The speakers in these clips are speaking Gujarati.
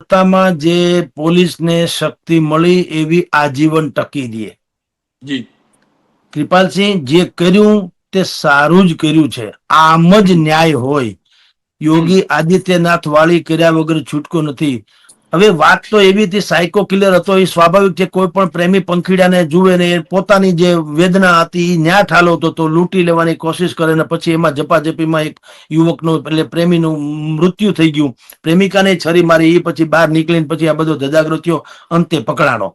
સત્તામાં જે પોલીસને શક્તિ મળી એવી આજીવન ટકી રહે. જી કૃપાલસિંહ, જે કર્યું તે સારું જ કર્યું છે. આમ જ ન્યાય હોય. યોગી આદિત્યનાથ વાળી કર્યા વગર છૂટકો નથી. હવે વાત તો એવી હતી, સાયકો કિલર હતો એ સ્વાભાવિક છે, કોઈ પણ પ્રેમી પંખીડાને જુએ ને એ પોતાની જે વેદના હતી એ ન્યા ઠાલવતો તો લૂંટી લેવાની કોશિશ કરે ને પછી એમાં ઝપાઝપીમાં એક યુવકનું એટલે પ્રેમીનું મૃત્યુ થઈ ગયું. પ્રેમિકાને છરી મારી, એ પછી બહાર નીકળીને પછી આ બધો ધજાગરો થયો, અંતે પકડાણો.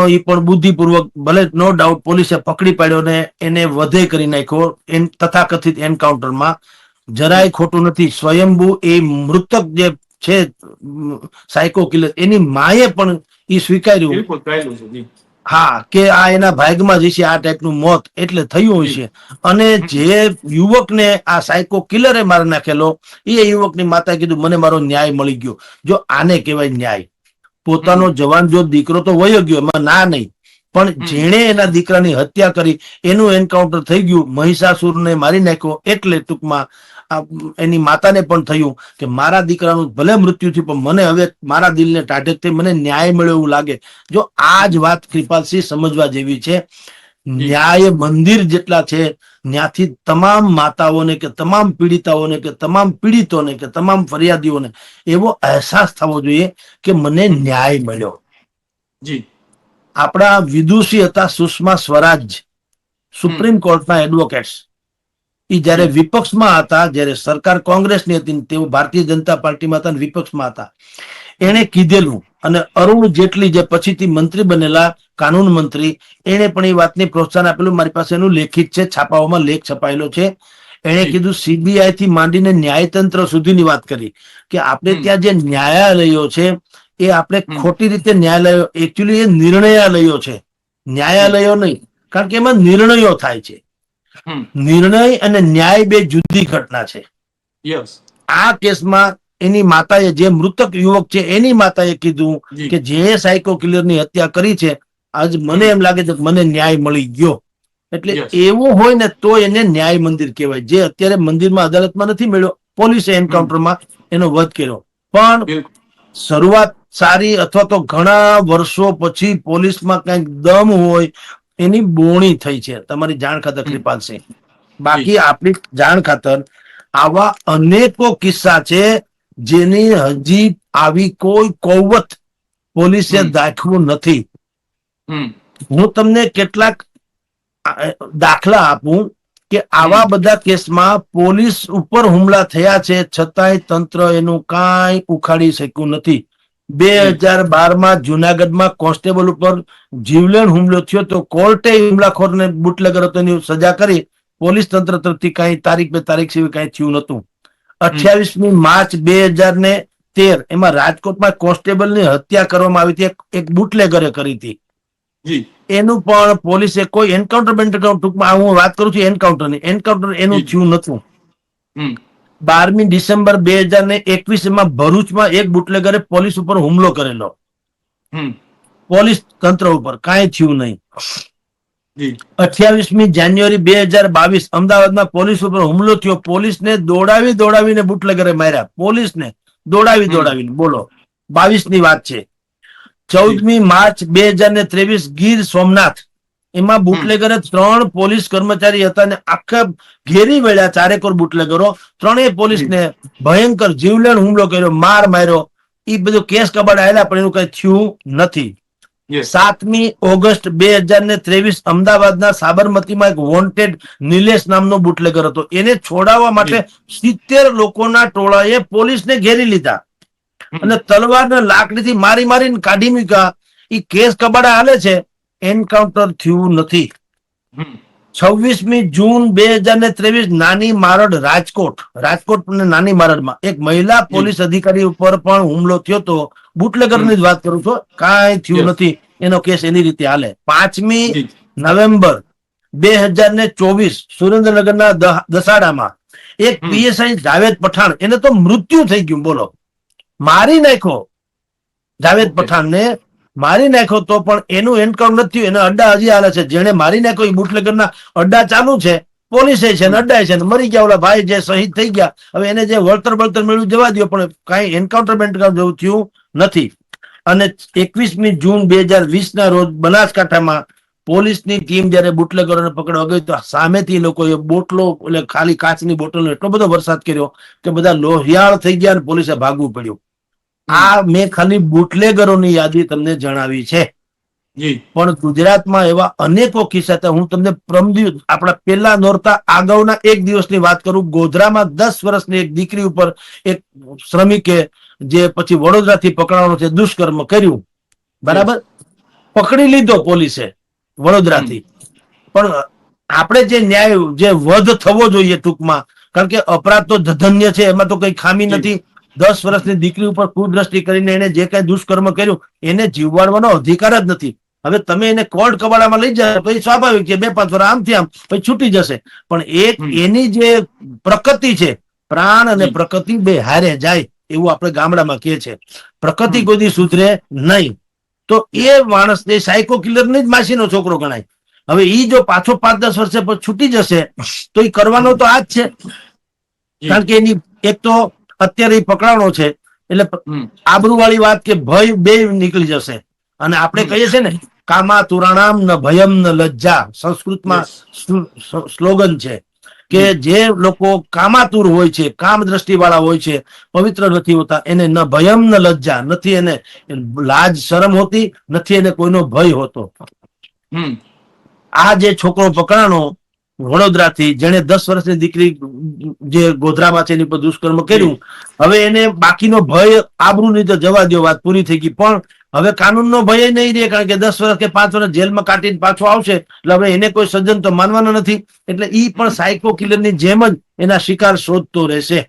એ પણ બુદ્ધિપૂર્વક, ભલે નો ડાઉટ પોલીસે પકડી પાડ્યો ને એને વધે કરી નાખ્યો તથાકથિત એન્કાઉન્ટરમાં. જરાય ખોટું નથી. સ્વયંભૂ એ મૃતક જે છે સાયકો કિલર, એની માએ પણ એ સ્વીકાર્યું હા કે આ એના ભાગમાં જ છે આ ટાઈપનું મોત, એટલે થયું હશે. અને જે યુવકને આ સાયકો કિલરે મારી નાખેલો એ યુવકની માતાએ કીધું મને મારો ન્યાય મળી ગયો. જો આને કહેવાય ન્યાય. પોતાનો જવાન જો દીકરો તો વયો ગયો, એમાં ના નહીં, પણ જેણે એના દીકરાની હત્યા કરી એનું એન્કાઉન્ટર થઈ ગયું, મહિષાસુરને મારી નાખ્યો. એટલે ટૂંકમાં એની માતાને પણ થયું કે મારા દીકરાનું ભલે મૃત્યુ થયું પણ મને હવે મારા દિલને ટાઢક થઈ, મને ન્યાય મળ્યો એવું લાગે. જો આ જ વાત કૃપાલસિંહ સમજવા જેવી છે. ન્યાય મંદિર જેટલા છે, ત્યાંથી તમામ માતાઓને કે તમામ પીડિતાઓને કે તમામ પીડિતોને કે તમામ ફરિયાદીઓને એવો અહેસાસ થવો જોઈએ કે મને ન્યાય મળ્યો. જી આપણા વિદુષી હતા સુષ્મા સ્વરાજ, સુપ્રીમ કોર્ટના એડવોકેટ્સ. એ જયારે વિપક્ષમાં હતા, જયારે સરકાર કોંગ્રેસની હતી, તેઓ ભારતીય જનતા પાર્ટીમાં હતા, વિપક્ષમાં હતા, એને કીધેલું. અને અરુણ જેટલી જે પછીથી મંત્રી બનેલા, કાનૂન મંત્રી, એને પણ એ વાતને પ્રોત્સાહન આપેલું. મારી પાસે એનું લેખિત છે, છાપાઓમાં લેખ છપાયેલો છે. એને કીધું સીબીઆઈ થી માંડીને ન્યાયતંત્ર સુધીની વાત કરી કે આપણે ત્યાં જે ન્યાયાલયો છે એ આપણે ખોટી રીતે ન્યાયાલયો, એકચ્યુઅલી એ નિર્ણયાલયો છે, ન્યાયાલયો નહીં, કારણ કે એમાં નિર્ણયો થાય છે. નિર્ણય અને ન્યાય બે જુદી ઘટના છે. આ કેસમાં એની માતાએ, જે મૃતક યુવક છે એની માતાએ કીધું કે જે સાયકો કિલરની હત્યા કરી છે, આજ મને એમ લાગે છે કે મને ન્યાય મળી ગયો. એટલે એવું હોય ને તો એને ન્યાય મંદિર કહેવાય. જે અત્યારે મંદિરમાં અદાલતમાં નથી મળ્યો, પોલીસે એન્કાઉન્ટરમાં એનો વધ કર્યો. પણ શરૂઆત સારી, અથવા તો ઘણા વર્ષો પછી પોલીસમાં કંઈક દમ હોય એની બોણી થઈ છે. તમારી જાણ ખાતર કૃપાલસિંહ, બાકી આપણી જાણ ખાતર આવા અનેકો કિસ્સા છે જેની હજી આવી કોઈ કૌવત પોલીસે દાખવું નથી. હું તમને કેટલાક દાખલા આપું કે આવા બધા કેસમાં પોલીસ ઉપર હુમલા થયા છે, છતાંય તંત્ર એનું કાંઈ ઉખાડી શક્યું નથી. 2012માં જુનાગઢમાં કોન્સ્ટેબલ ઉપર જીવલેણ હુમલો થયો તો કોર્ટે હુમલાખોરને બુટલેગર હતો એની સજા કરી. પોલીસ તંત્ર તરફથી કઈ તારીખ બે તારીખ સિવાય કઈ થયું નતું. 28મી માર્ચ 2013 એમાં રાજકોટમાં કોન્સ્ટેબલની હત્યા કરવામાં આવી હતી, એક બુટલેગરે કરી હતી. એનું પણ પોલીસે કોઈ એન્કાઉન્ટર, ટૂંકમાં હું વાત કરું છું એન્કાઉન્ટર એનું થયું નતું. 12મી ડિસેમ્બર 2021 માં ભરૂચમાં એક બુટલેગરે પોલીસ ઉપર હુમલો કરેલો, પોલીસ તંત્ર ઉપર, કાંઈ થયું નહીં. 28મી જાન્યુઆરી 2022 અમદાવાદમાં પોલીસ ઉપર હુમલો થયો, પોલીસને દોડાવીને બુટલેગરે માર્યા, પોલીસને દોડાવીને. બોલો, 22ની વાત છે. 14મી માર્ચ 2023 ગીર સોમનાથ, એમાં બુટલેગરે 3 પોલીસ કર્મચારી હતા ને આખા ઘેરી વળ્યા, ચારેકોર બુટલેગરો, 3 પોલીસને ભયંકર જીવલેણ હુમલો કર્યો, માર માર્યો. એ બધું કેસ કબાડ આવેલા પણ એનું કઈ થયું નથી. 7મી ઓગસ્ટ 2023 અમદાવાદના સાબરમતીમાં એક વોન્ટેડ નિલેશ નામનો બુટલેગર હતો, એને છોડાવવા માટે 70 લોકોના ટોળાએ પોલીસને ઘેરી લીધા અને તલવારના લાકડીથી મારીને કાઢી મૂક્યા. એ કેસ કબાડા હાલે છે, એન્કાઉન્ટર થયું નથી. 26મી જૂન 2023 નાની મારડ, રાજકોટ નાની મારડમાં એક મહિલા પોલીસ અધિકારી ઉપર પણ હુમલો થયો તો, બુટલેગરની જ વાત કરું છું, કાંઈ થયું નથી, એનો કેસ એની રીતે હાલે. 5મી નવેમ્બર 2024 સુરેન્દ્રનગરના દસાડામાં એક પીએસઆઈ જાવેદ પઠાણ, એને તો મૃત્યુ થઈ ગયું. બોલો, મારી નાખ્યો, જાવેદ પઠાણને મારી નાખ્યો તો પણ એનું એન્કાઉન્ટર નથી થયું, એના અડ્ડા હજી હાલે છે. જેને મારી નાખ્યો એ બુટલેગરના અડ્ડા ચાલુ છે, પોલીસે છે ને અડ્ડાય છે ને મરી ગયા ઓલા ભાઈ જે શહીદ થઈ ગયા. હવે એને જે વળતર મળ્યું જવા દો, પણ કાંઈ એન્કાઉન્ટર જેવું થયું નથી. અને 21મી જૂન 2020 ના રોજ બનાસકાંઠામાં પોલીસની ટીમ જયારે બુટલેગરોને પકડવા ગઈ તો સામેથી લોકોએ બોટલો, એટલે ખાલી કાચની બોટલનો એટલો બધો વરસાદ કર્યો કે બધા લોહિયાળ થઈ ગયા અને પોલીસે ભાગવું પડ્યું. આ મેં ખાલી બુટલેગરોની યાદી તમને જણાવી છે. જી પણ ગુજરાતમાં એવા અનેકો કિસ્સા હતા. હું તમને આપણા પહેલા નોરતા અગાઉના એક દિવસની વાત કરું. ગોધરામાં 10 વર્ષની એક દીકરી ઉપર એક શ્રમિકે જે પછી વડોદરાથી પકડાવાનો છે દુષ્કર્મ કર્યું. બરાબર, પકડી લીધો પોલીસે વડોદરાથી. પણ આપણે જે ન્યાય, જે વધ થવો જોઈએ ટૂંકમાં, કારણ કે અપરાધ તો ધન્ય છે, એમાં તો કઈ ખામી નથી. 10 વર્ષની દીકરી ઉપર કુદ્રષ્ટિ કરીને એને જે કઈ દુષ્કર્મ કર્યું એને જીવવાનો અધિકાર જ નથી. હવે તમે એને કોર્ટ કબાડામાં લઈ જાય તો એ સ્વાભાવિક છે, 2-5 વર્ષ આમથી આમ પછી છૂટી જશે. પણ એક એની જે પ્રકૃતિ છે, પ્રાણ અને પ્રકૃતિ બે હારે જાય એવું આપણે ગામડામાં કહે છે. પ્રકૃતિ કોઈ દી સુધરે નહીં તો એ માણસ એ સાયકો કિલરની જ માસીનો છોકરો ગણાય. હવે ઈ જો પાછો 5-10 વર્ષે પછી છૂટી જશે તો એ કરવાનો તો આ જ છે. કારણ કે એની એક તો અત્યારે એ પકડાણો છે એટલે આબરૂ વાળી વાત કે ભય બે નીકળી જશે. અને આપણે કહીએ છીએ ને, કામા તુરાણામ ન ભયમ ન લજ્જા, સંસ્કૃતમાં સ્લોગન છે કે જે લોકો કામાતુર હોય છે, કામ દ્રષ્ટિ વાળા હોય છે, પવિત્ર નથી હોતા, એને ન ભયમ ન લજ્જા, નથી એને લાજ શરમ હોતી, નથી એને કોઈનો ભય હોતો. આ જે છોકરો પકડાણો વડોદરાથી, જેને 10 વર્ષની દીકરી જે ગોધરામાં છે એની પર દુષ્કર્મ કર્યું, હવે એને બાકીનો ભય, આબરૂની તો જવા દો, વાત પૂરી થઈ ગઈ. પણ હવે કાનૂનનો ભય નહીં રહે, કારણ કે 10 વર્ષ કે 5 વર્ષ જેલમાં કાઢીને પાછો આવશે એટલે હવે એને કોઈ સજ્જન તો માનવાનો નથી. એટલે ઈ પણ સાયકો કિલરની જેમ જ એના શિકાર શોધતો રહેશે.